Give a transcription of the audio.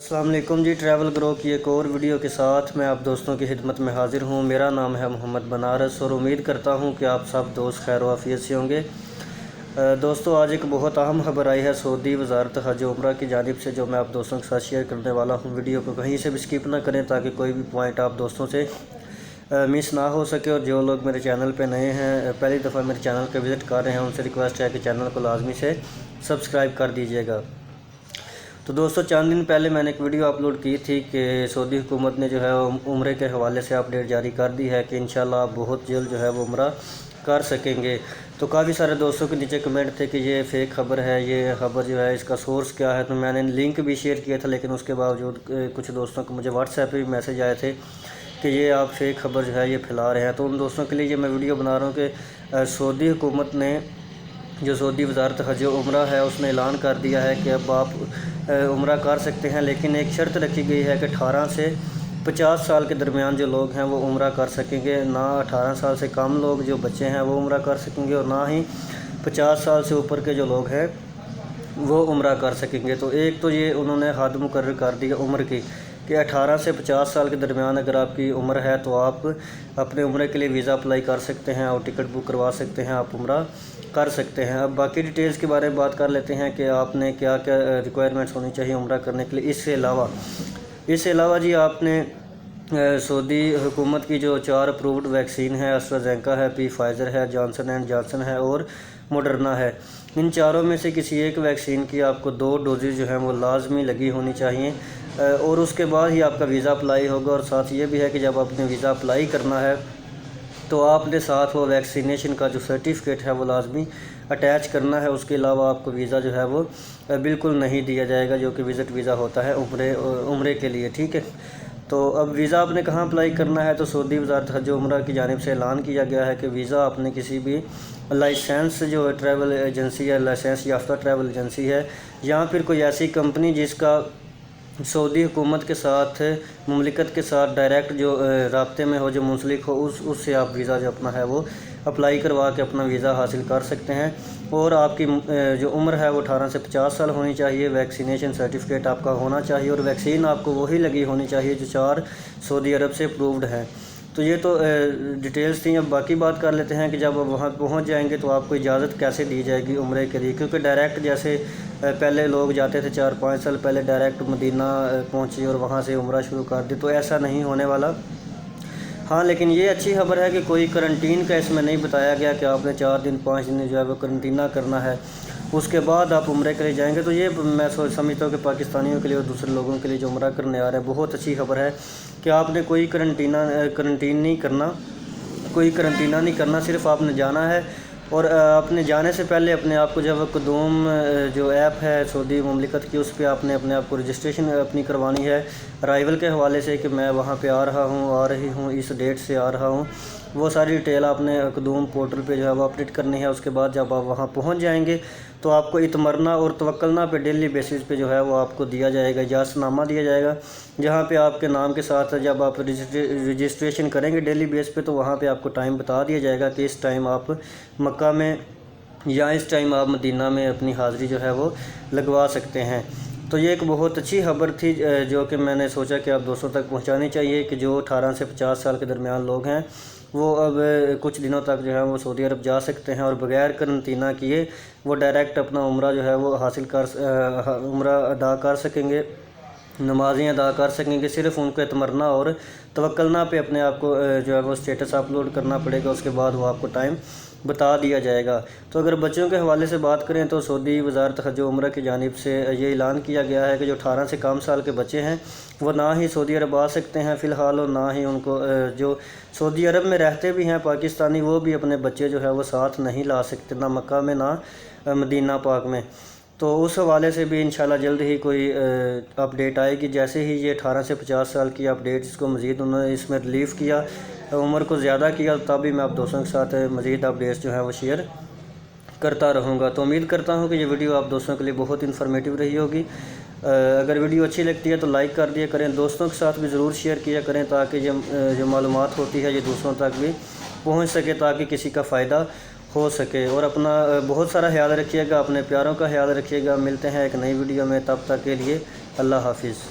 السلام علیکم جی، ٹریول گرو کی ایک اور ویڈیو کے ساتھ میں آپ دوستوں کی خدمت میں حاضر ہوں۔ میرا نام ہے محمد بنارس اور امید کرتا ہوں کہ آپ سب دوست خیر و عافیت سے ہوں گے۔ دوستو، آج ایک بہت اہم خبر آئی ہے سعودی وزارت حج و عمرہ کی جانب سے، جو میں آپ دوستوں کے ساتھ شیئر کرنے والا ہوں۔ ویڈیو کو کہیں سے بھی سکپ نہ کریں تاکہ کوئی بھی پوائنٹ آپ دوستوں سے مس نہ ہو سکے۔ اور جو لوگ میرے چینل پہ نئے ہیں، پہلی دفعہ میرے چینل پہ وزٹ کر رہے ہیں، ان سے ریکویسٹ ہے کہ چینل کو لازمی سے سبسکرائب کر دیجیے گا۔ تو دوستو، چند دن پہلے میں نے ایک ویڈیو اپلوڈ کی تھی کہ سعودی حکومت نے جو ہے عمرے کے حوالے سے اپڈیٹ جاری کر دی ہے کہ انشاءاللہ آپ بہت جلد جو ہے وہ عمرہ کر سکیں گے۔ تو کافی سارے دوستوں کے نیچے کمنٹ تھے کہ یہ فیک خبر ہے، یہ خبر جو ہے اس کا سورس کیا ہے۔ تو میں نے لنک بھی شیئر کیا تھا، لیکن اس کے باوجود کچھ دوستوں کو مجھے واٹس ایپ پہ بھی میسیج آئے تھے کہ یہ آپ فیک خبر جو ہے یہ پھیلا رہے ہیں۔ تو ان دوستوں کے لیے یہ میں ویڈیو بنا رہا ہوں کہ سعودی حکومت نے، جو سعودی وزارت حج و عمرہ ہے، اس نے اعلان کر دیا ہے کہ اب آپ عمرہ کر سکتے ہیں، لیکن ایک شرط رکھی گئی ہے کہ 18 سے 50 سال کے درمیان جو لوگ ہیں وہ عمرہ کر سکیں گے۔ نہ 18 سال سے کم لوگ جو بچے ہیں وہ عمرہ کر سکیں گے، اور نہ ہی 50 سال سے اوپر کے جو لوگ ہیں وہ عمرہ کر سکیں گے۔ تو ایک تو یہ انہوں نے حد مقرر کر دی عمر کی کہ 18 سے 50 سال کے درمیان اگر آپ کی عمر ہے تو آپ اپنے عمرے کے لیے ویزا اپلائی کر سکتے ہیں اور ٹکٹ بک کروا سکتے ہیں، آپ عمرہ کر سکتے ہیں۔ اب باقی ڈیٹیلز کے بارے میں بات کر لیتے ہیں کہ آپ نے کیا کیا ریکوائرمنٹس ہونی چاہیے عمرہ کرنے کے لیے۔ اس سے علاوہ جی، آپ نے سعودی حکومت کی جو 4 اپرووڈ ویکسین ہے، اسٹرازینکا ہے، پی فائزر ہے، جانسن اینڈ جانسن ہے اور موڈرنا ہے، ان چاروں میں سے کسی ایک ویکسین کی آپ کو 2 ڈوزز جو ہیں وہ لازمی لگی ہونی چاہیے، اور اس کے بعد ہی آپ کا ویزا اپلائی ہوگا۔ اور ساتھ یہ بھی ہے کہ جب آپ نے ویزا اپلائی کرنا ہے تو آپ نے ساتھ وہ ویکسینیشن کا جو سرٹیفکیٹ ہے وہ لازمی اٹیچ کرنا ہے۔ اس کے علاوہ آپ کو ویزا جو ہے وہ بالکل نہیں دیا جائے گا، جو کہ وزٹ ویزا ہوتا ہے عمرے کے لیے، ٹھیک ہے۔ تو اب ویزا آپ نے کہاں اپلائی کرنا ہے؟ تو سعودی وزارت حج و عمرہ کی جانب سے اعلان کیا گیا ہے کہ ویزا آپ نے کسی بھی لائسنس جو ٹریول ایجنسی ہے، لائسنس یافتہ ٹریول ایجنسی ہے، یا پھر کوئی ایسی کمپنی جس کا سعودی حکومت کے ساتھ، مملکت کے ساتھ ڈائریکٹ جو رابطے میں ہو، جو منسلک ہو، اس سے آپ ویزا جو اپنا ہے وہ اپلائی کروا کے اپنا ویزا حاصل کر سکتے ہیں۔ اور آپ کی جو عمر ہے وہ 18 سے 50 سال ہونی چاہیے، ویکسینیشن سرٹیفکیٹ آپ کا ہونا چاہیے، اور ویکسین آپ کو وہی لگی ہونی چاہیے جو 4 سعودی عرب سے اپرووڈ ہیں۔ تو یہ تو ڈیٹیلز تھیں۔ اب باقی بات کر لیتے ہیں کہ جب آپ وہاں پہنچ جائیں گے تو آپ کو اجازت کیسے دی جائے گی عمرے کے لیے، کیونکہ ڈائریکٹ جیسے پہلے لوگ جاتے تھے 4-5 سال پہلے ڈائریکٹ مدینہ پہنچی اور وہاں سے عمرہ شروع کر دی، تو ایسا نہیں ہونے والا۔ ہاں، لیکن یہ اچھی خبر ہے کہ کوئی کرنٹین کا اس میں نہیں بتایا گیا کہ آپ نے 4 دن 5 دن جو ہے وہ کرنٹینہ کرنا ہے، اس کے بعد آپ عمرے کے لیے جائیں گے۔ تو یہ میں سمجھتا ہوں کہ پاکستانیوں کے لیے اور دوسرے لوگوں کے لیے جو عمرہ کرنے آ رہے ہیں، بہت اچھی خبر ہے کہ آپ نے کوئی کرنٹین نہیں کرنا، صرف آپ نے جانا ہے۔ اور اپنے جانے سے پہلے اپنے آپ کو جب قدوم جو ایپ ہے سعودی مملکت کی، اس پہ آپ نے اپنے آپ کو رجسٹریشن اپنی کروانی ہے ارائیول کے حوالے سے کہ میں وہاں پہ آ رہی ہوں، اس ڈیٹ سے آ رہا ہوں۔ وہ ساری ڈیٹیل آپ نے قدوم پورٹل پہ جو ہے وہ اپڈیٹ کرنی ہے۔ اس کے بعد جب آپ وہاں پہنچ جائیں گے تو آپ کو اتمرنا اور توکلنا پہ ڈیلی بیسس پہ جو ہے وہ آپ کو دیا جائے گا، اجازت نامہ دیا جائے گا، جہاں پہ آپ کے نام کے ساتھ جب آپ رجسٹریشن کریں گے ڈیلی بیس پہ، تو وہاں پہ آپ کو ٹائم بتا دیا جائے گا کہ اس ٹائم آپ مکہ میں یا اس ٹائم آپ مدینہ میں اپنی حاضری جو ہے وہ لگوا سکتے ہیں۔ تو یہ ایک بہت اچھی خبر تھی جو کہ میں نے سوچا کہ آپ دوستوں تک پہنچانی چاہیے کہ جو 18 سے 50 سال کے درمیان لوگ ہیں وہ اب کچھ دنوں تک جو ہے وہ سعودی عرب جا سکتے ہیں، اور بغیر قرنطینہ کیے وہ ڈائریکٹ اپنا عمرہ جو ہے وہ عمرہ ادا کر سکیں گے، نمازیں ادا کر سکیں گے۔ صرف ان کو اتمرنا اور توکلنا پہ اپنے آپ کو جو ہے وہ اسٹیٹس اپلوڈ کرنا پڑے گا، اس کے بعد وہ آپ کو ٹائم بتا دیا جائے گا۔ تو اگر بچوں کے حوالے سے بات کریں تو سعودی وزارت حج و عمرہ کی جانب سے یہ اعلان کیا گیا ہے کہ جو 18 سے کم سال کے بچے ہیں وہ نہ ہی سعودی عرب آ سکتے ہیں فی الحال، اور نہ ہی ان کو جو سعودی عرب میں رہتے بھی ہیں پاکستانی، وہ بھی اپنے بچے جو ہے وہ ساتھ نہیں لا سکتے، نہ مکہ میں نہ مدینہ پاک میں۔ تو اس حوالے سے بھی انشاءاللہ جلد ہی کوئی اپڈیٹ آئے گی۔ جیسے ہی یہ 18 سے 50 سال کی اپڈیٹ اس کو مزید انہوں نے اس میں ریلیف کیا، عمر کو زیادہ کیا، تب بھی میں آپ دوستوں کے ساتھ مزید اپڈیٹس جو ہیں وہ شیئر کرتا رہوں گا۔ تو امید کرتا ہوں کہ یہ ویڈیو آپ دوستوں کے لیے بہت انفارمیٹیو رہی ہوگی۔ اگر ویڈیو اچھی لگتی ہے تو لائک کر دیا کریں، دوستوں کے ساتھ بھی ضرور شیئر کیا کریں تاکہ جو معلومات ہوتی ہے یہ دوسروں تک بھی پہنچ سکے، تاکہ کسی کا فائدہ ہو سکے۔ اور اپنا بہت سارا خیال رکھیے گا، اپنے پیاروں کا خیال رکھیے گا۔ ملتے ہیں ایک نئی ویڈیو میں، تب تک کے لیے اللہ حافظ۔